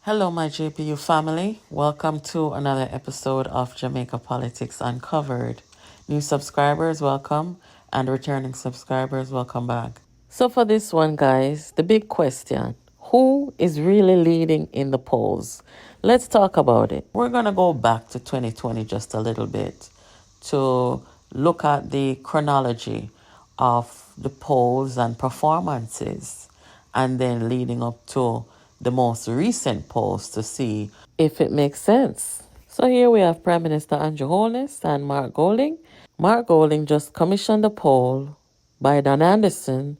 Hello, my JPU family. Welcome to another episode of Jamaica Politics Uncovered. New subscribers, welcome, and returning subscribers, welcome back. So, for this one, guys, the big question: who is really leading in the polls? Let's talk about it. We're going to go back to 2020 just a little bit to look at the chronology of the polls and performances, and then leading up to the most recent polls to see if it makes sense. So here we have Prime Minister Andrew Holness and Mark Golding. Mark Golding just commissioned a poll by Don Anderson,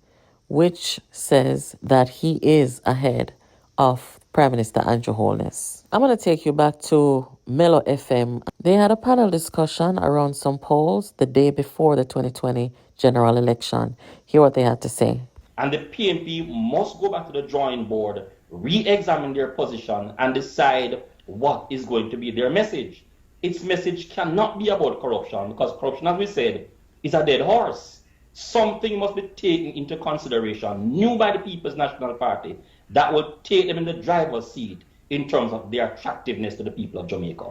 which says that he is ahead of Prime Minister Andrew Holness. I'm going to take you back to Mellow FM. They had a panel discussion around some polls the day before the 2020 general election. Hear what they had to say. And the PNP must go back to the drawing board, re-examine their position, and decide what is going to be their message. Its message cannot be about corruption, because corruption, as we said, is a dead horse. Something must be taken into consideration, new by the People's National Party, that will take them in the driver's seat in terms of their attractiveness to the people of Jamaica.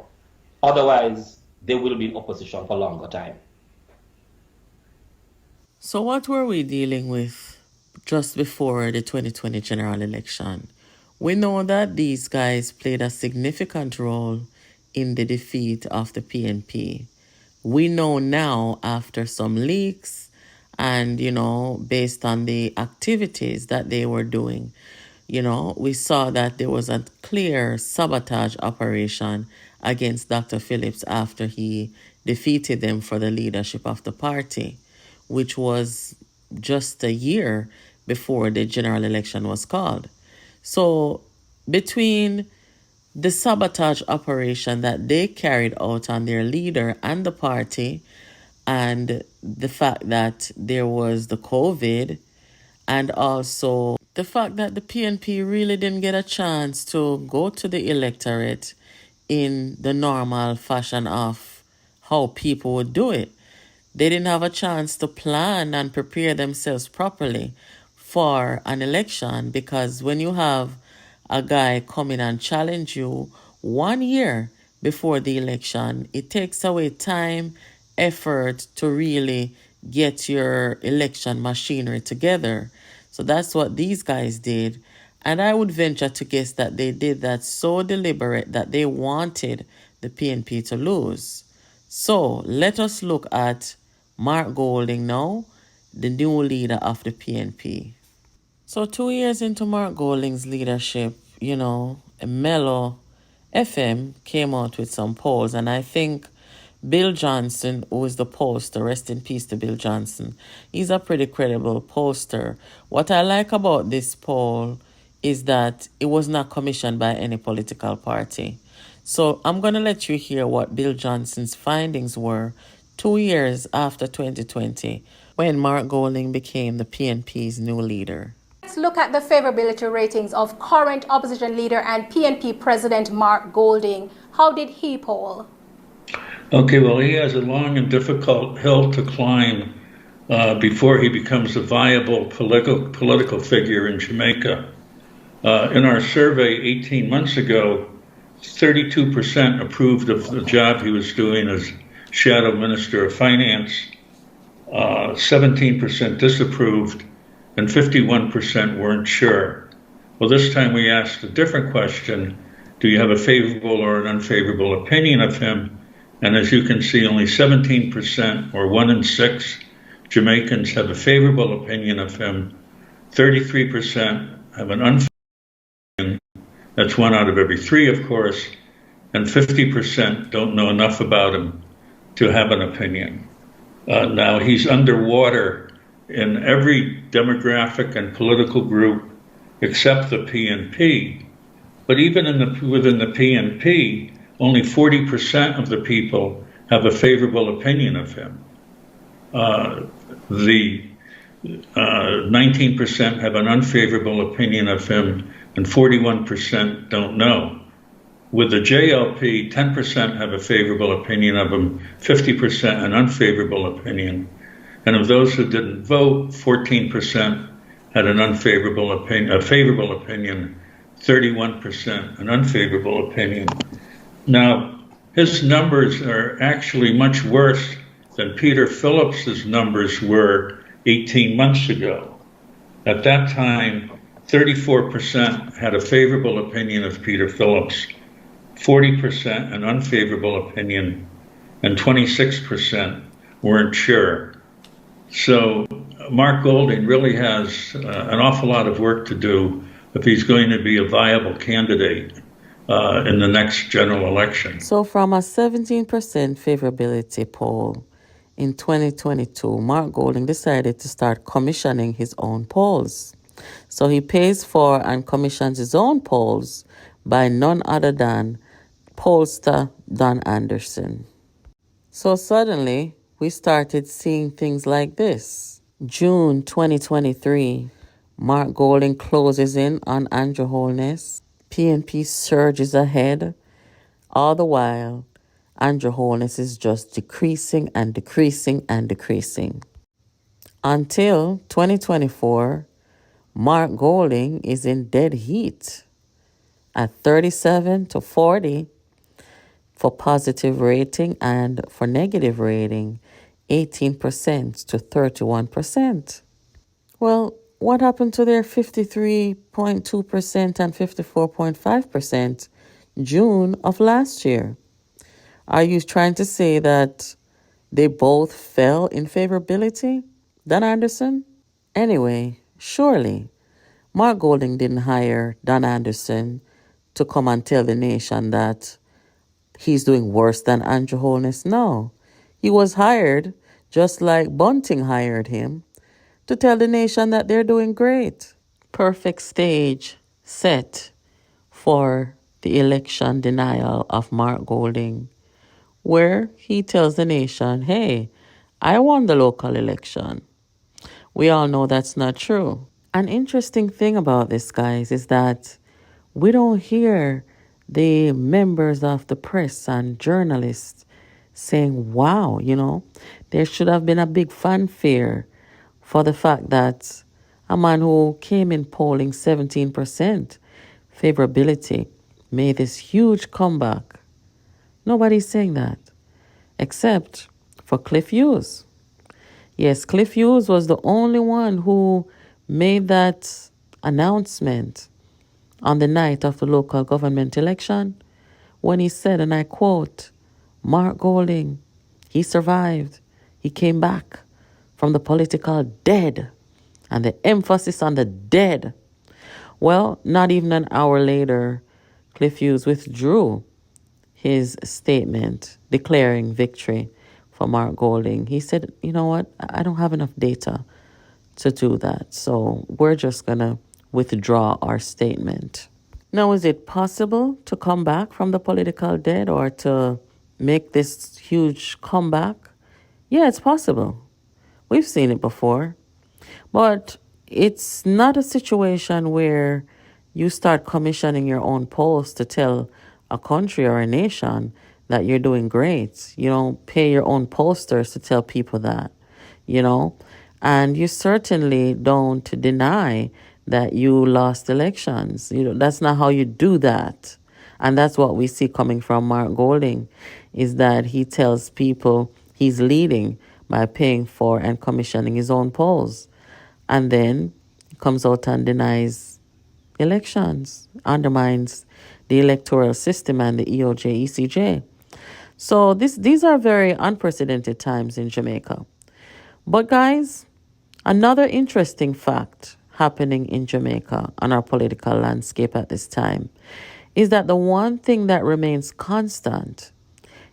Otherwise, they will be in opposition for a longer time. So what were we dealing with just before the 2020 general election? We know that these guys played a significant role in the defeat of the PNP. We know now, after some leaks and, based on the activities that they were doing, we saw that there was a clear sabotage operation against Dr. Phillips after he defeated them for the leadership of the party, which was just a year before the general election was called. So between the sabotage operation that they carried out on their leader and the party, and the fact that there was the COVID, and also the fact that the PNP really didn't get a chance to go to the electorate in the normal fashion of how people would do it. They didn't have a chance to plan and prepare themselves properly for an election, because when you have a guy come in and challenge you 1 year before the election, it takes away time, effort to really get your election machinery together. So that's what these guys did. And I would venture to guess that they did that so deliberate that they wanted the PNP to lose. So let us look at Mark Golding now, the new leader of the PNP. So 2 years into Mark Golding's leadership, Mellow FM came out with some polls, and I think Bill Johnson, who is the pollster, rest in peace to Bill Johnson, he's a pretty credible pollster. What I like about this poll is that it was not commissioned by any political party. So I'm going to let you hear what Bill Johnson's findings were 2 years after 2020, when Mark Golding became the PNP's new leader. Let's look at the favorability ratings of current opposition leader and PNP president Mark Golding. How did he poll? Okay, well, he has a long and difficult hill to climb before he becomes a viable political figure in Jamaica. In our survey 18 months ago, 32% approved of the job he was doing as Shadow Minister of Finance, 17% disapproved, and 51% weren't sure. Well, this time we asked a different question: do you have a favorable or an unfavorable opinion of him? And as you can see, only 17%, or 1 in 6, Jamaicans have a favorable opinion of him. 33% have an unfavorable opinion. That's 1 out of every 3, of course. And 50% don't know enough about him to have an opinion. Now, he's underwater in every demographic and political group except the PNP. But even within the PNP, only 40% of the people have a favorable opinion of him. The 19% have an unfavorable opinion of him, and 41% don't know. With the JLP, 10% have a favorable opinion of him, 50% an unfavorable opinion. And of those who didn't vote, 14% had an unfavorable opinion, a favorable opinion, 31% an unfavorable opinion. Now, his numbers are actually much worse than Peter Phillips's numbers were 18 months ago. At that time, 34% had a favorable opinion of Peter Phillips, 40% an unfavorable opinion, and 26% weren't sure. So Mark Golding really has an awful lot of work to do if he's going to be a viable candidate in the next general election. So from a 17% favorability poll in 2022, Mark Golding decided to start commissioning his own polls. So he pays for and commissions his own polls by none other than pollster Don Anderson. So suddenly, we started seeing things like this. June 2023, Mark Golding closes in on Andrew Holness. PNP surges ahead. All the while, Andrew Holness is just decreasing and decreasing and decreasing. Until 2024, Mark Golding is in dead heat at 37 to 40 for positive rating and for negative rating, 18% to 31%. Well, what happened to their 53.2% and 54.5% June of last year? Are you trying to say that they both fell in favorability, Don Anderson? Anyway, surely Mark Golding didn't hire Don Anderson to come and tell the nation that he's doing worse than Andrew Holness. No, he was hired just like Bunting hired him to tell the nation that they're doing great. Perfect stage set for the election denial of Mark Golding, where he tells the nation, hey, I won the local election. We all know that's not true. An interesting thing about this, guys, is that we don't hear the members of the press and journalists saying, wow, there should have been a big fanfare for the fact that a man who came in polling 17% favorability made this huge comeback. Nobody's saying that, except for Cliff Hughes. Yes, Cliff Hughes was the only one who made that announcement on the night of the local government election when he said, and I quote, Mark Golding, he survived. He came back from the political dead, and the emphasis on the dead. Well, not even an hour later, Cliff Hughes withdrew his statement declaring victory for Mark Golding. He said, you know what, I don't have enough data to do that, so we're just going to withdraw our statement. Now, is it possible to come back from the political dead or to make this huge comeback? Yeah, it's possible. We've seen it before. But it's not a situation where you start commissioning your own polls to tell a country or a nation that you're doing great. You don't pay your own pollsters to tell people that, And you certainly don't deny that you lost elections. That's not how you do that. And that's what we see coming from Mark Golding, is that he tells people he's leading by paying for and commissioning his own polls. And then he comes out and denies elections, undermines the electoral system and the EOJ, ECJ. So these are very unprecedented times in Jamaica. But guys, another interesting fact happening in Jamaica on our political landscape at this time is that the one thing that remains constant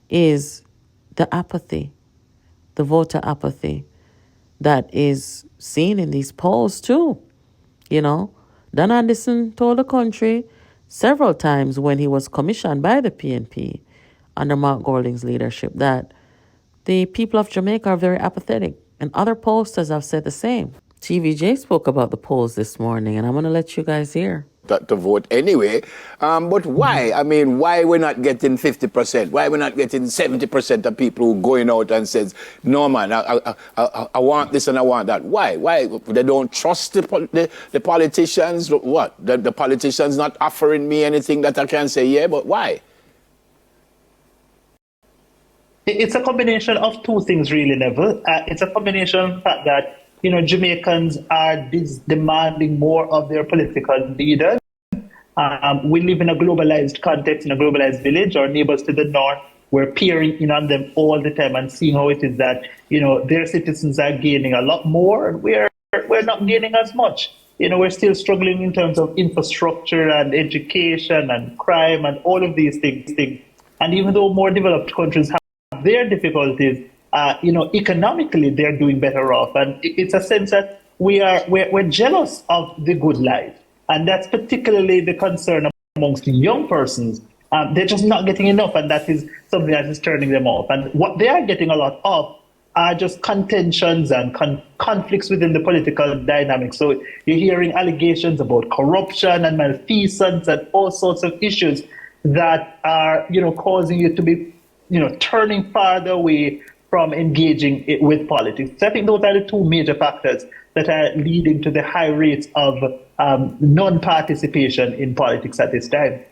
is the apathy, the voter apathy that is seen in these polls too. Don Anderson told the country several times when he was commissioned by the PNP under Mark Golding's leadership that the people of Jamaica are very apathetic, and other pollsters have said the same. TVJ spoke about the polls this morning, and I'm going to let you guys hear. to vote anyway. But why? I mean, why we're not getting 50%? Why we're not getting 70% of people who going out and says, no, man, I want this and I want that? Why? Why? They don't trust the politicians? What? The politicians not offering me anything that I can say, yeah, but why? It's a combination of two things, really, Neville. It's a combination of the fact that, Jamaicans are demanding more of their political leaders. We live in a globalized context, in a globalized village. Our neighbors to the north, we're peering in on them all the time and seeing how it is that, their citizens are gaining a lot more, and we're not gaining as much. We're still struggling in terms of infrastructure and education and crime and all of these things. And even though more developed countries have their difficulties, economically they're doing better off, and it's a sense that we're jealous of the good life, and that's particularly the concern amongst young persons. They're just not getting enough, and that is something that is turning them off. And what they are getting a lot of are just contentions and conflicts within the political dynamic. So you're hearing allegations about corruption and malfeasance and all sorts of issues that are, causing you to be, turning farther away from engaging with politics. So I think those are the two major factors that are leading to the high rates of non-participation in politics at this time.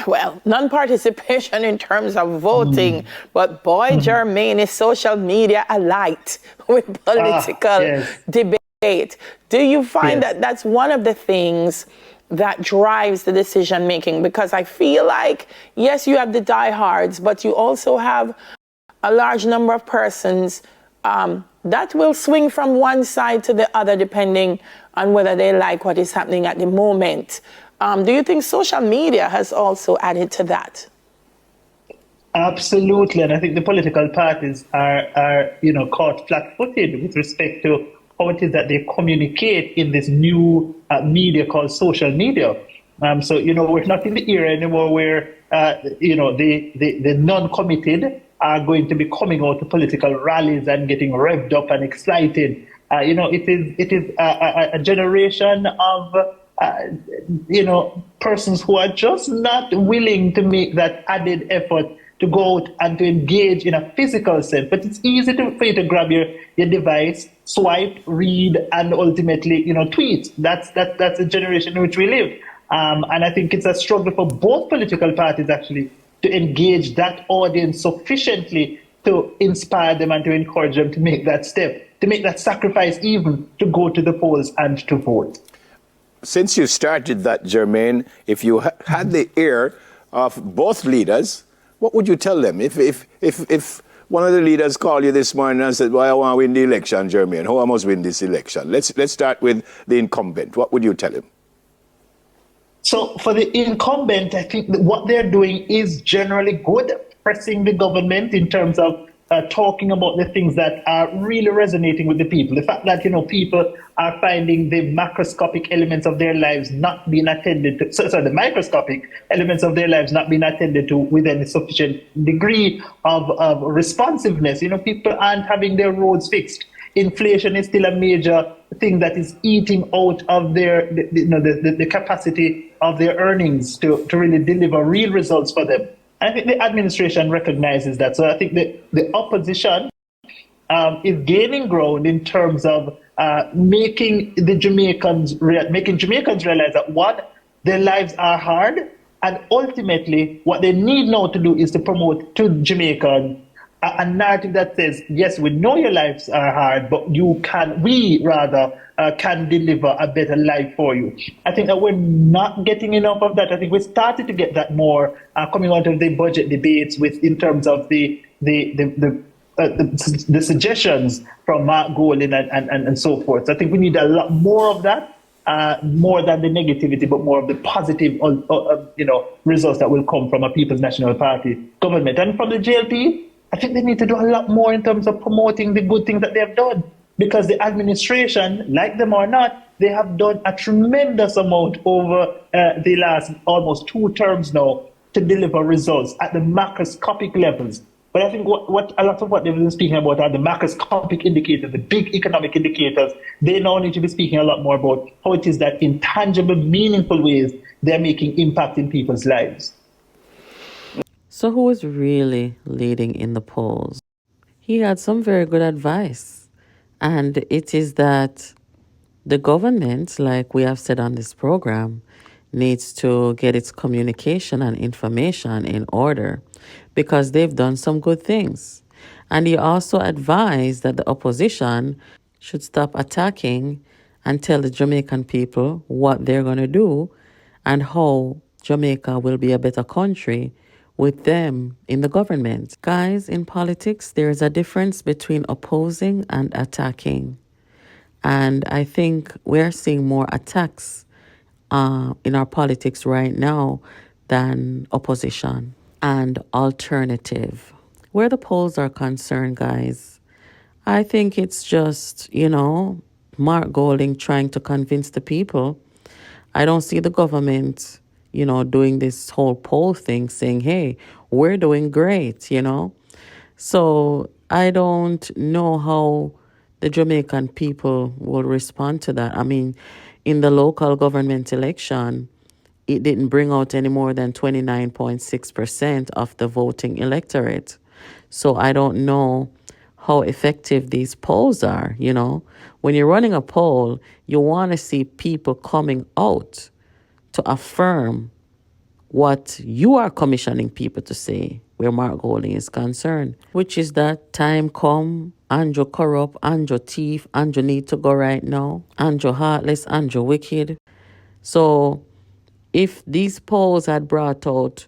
Well, non-participation in terms of voting, but boy, Jermaine, is social media alight with political debate. Do you find that that's one of the things that drives the decision making? Because I feel like, yes, you have the diehards, but you also have a large number of persons that will swing from one side to the other depending on whether they like what is happening at the moment. Do you think social media has also added to that? Absolutely, and I think the political parties are caught flat-footed with respect to how it is that they communicate in this new media called social media. So we're not in the era anymore where the non-committed are going to be coming out to political rallies and getting revved up and excited. It is a generation of persons who are just not willing to make that added effort to go out and to engage in a physical sense. But it's easy for you to grab your device, swipe, read, and ultimately, tweet. That's the generation in which we live. And I think it's a struggle for both political parties, actually, to engage that audience sufficiently to inspire them and to encourage them to make that step, to make that sacrifice even to go to the polls and to vote. Since you started that, Jermaine, if you had the ear of both leaders, what would you tell them? If one of the leaders called you this morning and said, well, I want to win the election, Jermaine, how I must win this election? Let's start with the incumbent. What would you tell him? So for the incumbent, I think that what they're doing is generally good, pressing the government in terms of talking about the things that are really resonating with the people. The fact that, people are finding the macroscopic elements of their lives not being attended to, the microscopic elements of their lives not being attended to with any sufficient degree of responsiveness. People aren't having their roads fixed. Inflation is still a major thing that is eating out of the capacity of their earnings to really deliver real results for them. I think the administration recognizes that. So I think the opposition is gaining ground in terms of making Jamaicans realize that, one, their lives are hard, and ultimately what they need now to do is to promote to Jamaicans a narrative that says, yes, we know your lives are hard, but we can deliver a better life for you. I think that we're not getting enough of that. I think we started to get that more coming out of the budget debates in terms of the suggestions from Mark Golding and so forth. So I think we need a lot more of that, more than the negativity, but more of the positive, results that will come from a People's National Party government. And from the JLP, I think they need to do a lot more in terms of promoting the good things that they have done, because the administration, like them or not, they have done a tremendous amount over the last almost 2 terms now to deliver results at the macroscopic levels. But I think what a lot of what they've been speaking about are the macroscopic indicators, the big economic indicators. They now need to be speaking a lot more about how it is that in tangible, meaningful ways they're making impact in people's lives. So, who is really leading in the polls? He had some very good advice. And it is that the government, like we have said on this program, needs to get its communication and information in order because they've done some good things. And he also advised that the opposition should stop attacking and tell the Jamaican people what they're going to do and how Jamaica will be a better country with them in the government. Guys, in politics, there is a difference between opposing and attacking. And I think we're seeing more attacks in our politics right now than opposition and alternative. Where the polls are concerned, guys, I think it's just, Mark Golding trying to convince the people. I don't see the government, doing this whole poll thing saying, hey, we're doing great. So I don't know how the Jamaican people will respond to that. I mean, in the local government election, it didn't bring out any more than 29.6% of the voting electorate. So I don't know how effective these polls are. When you're running a poll, you want to see people coming out to affirm what you are commissioning people to say where Mark Golding is concerned, which is that time come, Andrew corrupt, Andrew thief, Andrew need to go right now, Andrew heartless, Andrew wicked. So if these polls had brought out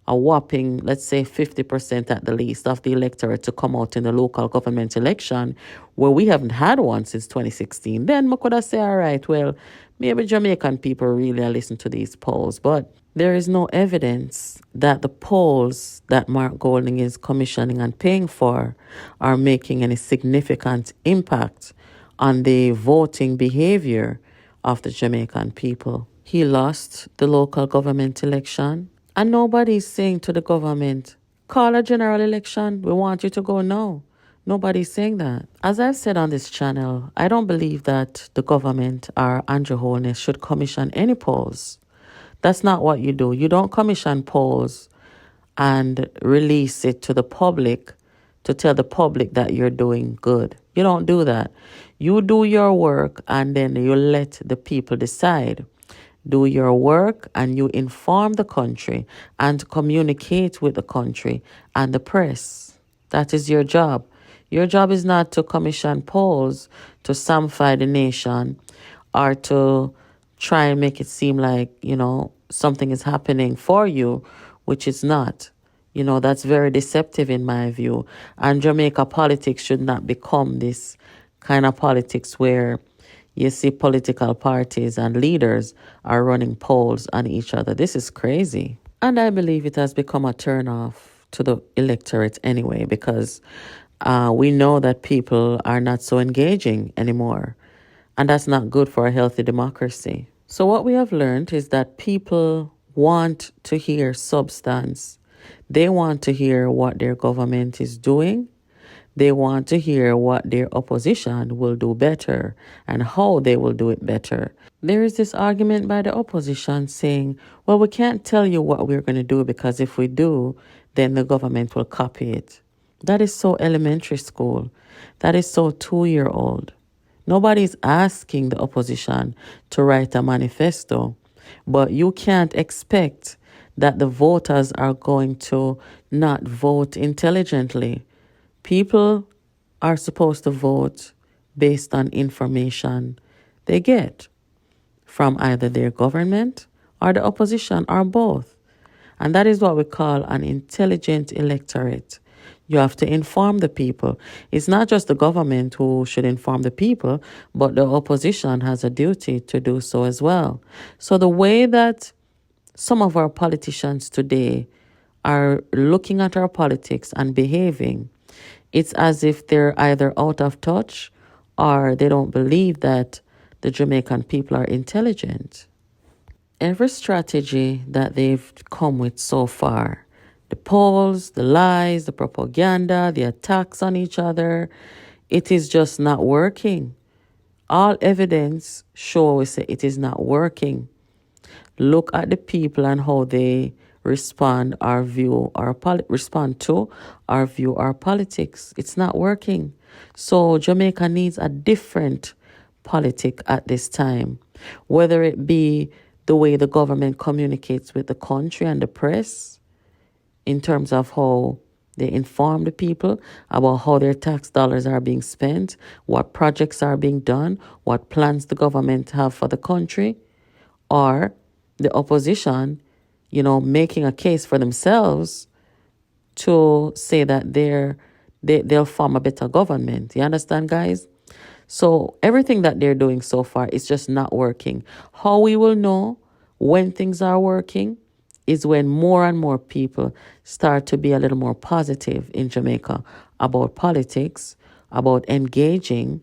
a whopping, let's say 50% at the least of the electorate to come out in the local government election, where we haven't had one since 2016, then I could have said, all right, well, maybe Jamaican people really listen to these polls. But there is no evidence that the polls that Mark Golding is commissioning and paying for are making any significant impact on the voting behavior of the Jamaican people. He lost the local government election, and nobody's saying to the government, call a general election, we want you to go now. Nobody's saying that. As I've said on this channel, I don't believe that the government or Andrew Holness should commission any polls. That's not what you do. You don't commission polls and release it to the public to tell the public that you're doing good. You don't do that. You do your work and then you let the people decide. Do your work and you inform the country and communicate with the country and the press. That is your job. Your job is not to commission polls to samify the nation or to try and make it seem like, something is happening for you, which is not. That's very deceptive in my view. And Jamaica politics should not become this kind of politics where you see political parties and leaders are running polls on each other. This is crazy. And I believe it has become a turnoff to the electorate anyway, because we know that people are not so engaging anymore. And that's not good for a healthy democracy. So what we have learned is that people want to hear substance. They want to hear what their government is doing. They want to hear what their opposition will do better and how they will do it better. There is this argument by the opposition saying, well, we can't tell you what we're going to do because if we do, then the government will copy it. That is so elementary school. That is so 2-year-old. Nobody's asking the opposition to write a manifesto, but you can't expect that the voters are going to not vote intelligently. People are supposed to vote based on information they get from either their government or the opposition or both. And that is what we call an intelligent electorate. You have to inform the people. It's not just the government who should inform the people, but the opposition has a duty to do so as well. So the way that some of our politicians today are looking at our politics and behaving, it's as if they're either out of touch or they don't believe that the Jamaican people are intelligent. Every strategy that they've come with so far, The polls, the lies, the propaganda, the attacks on each other, it is just not working. All evidence shows it is not working. Look at the people and how they respond or view our respond to or view our politics. It's not working. So Jamaica needs a different politic at this time, whether it be the way the government communicates with the country and the press in terms of how they inform the people about how their tax dollars are being spent, what projects are being done, what plans the government have for the country, or the opposition, making a case for themselves to say that they'll form a better government. You understand, guys? So everything that they're doing so far is just not working. How we will know when things are working is when more and more people start to be a little more positive in Jamaica about politics, about engaging,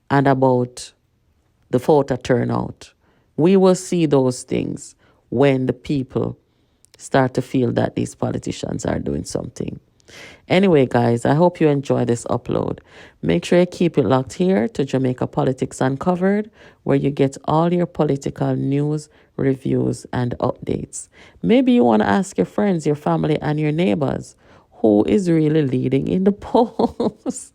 and about the voter turnout. We will see those things when the people start to feel that these politicians are doing something. Anyway, guys, I hope you enjoy this upload. Make sure you keep it locked here to Jamaica Politics Uncovered, where you get all your political news, reviews, and updates. Maybe you want to ask your friends, your family, and your neighbors who is really leading in the polls.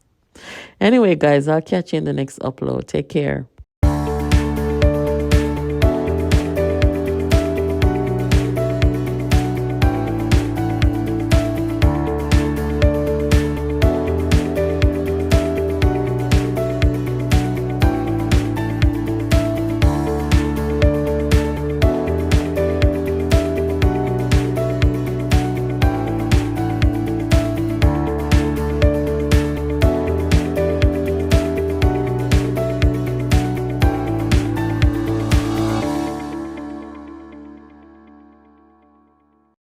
Anyway, guys, I'll catch you in the next upload. Take care.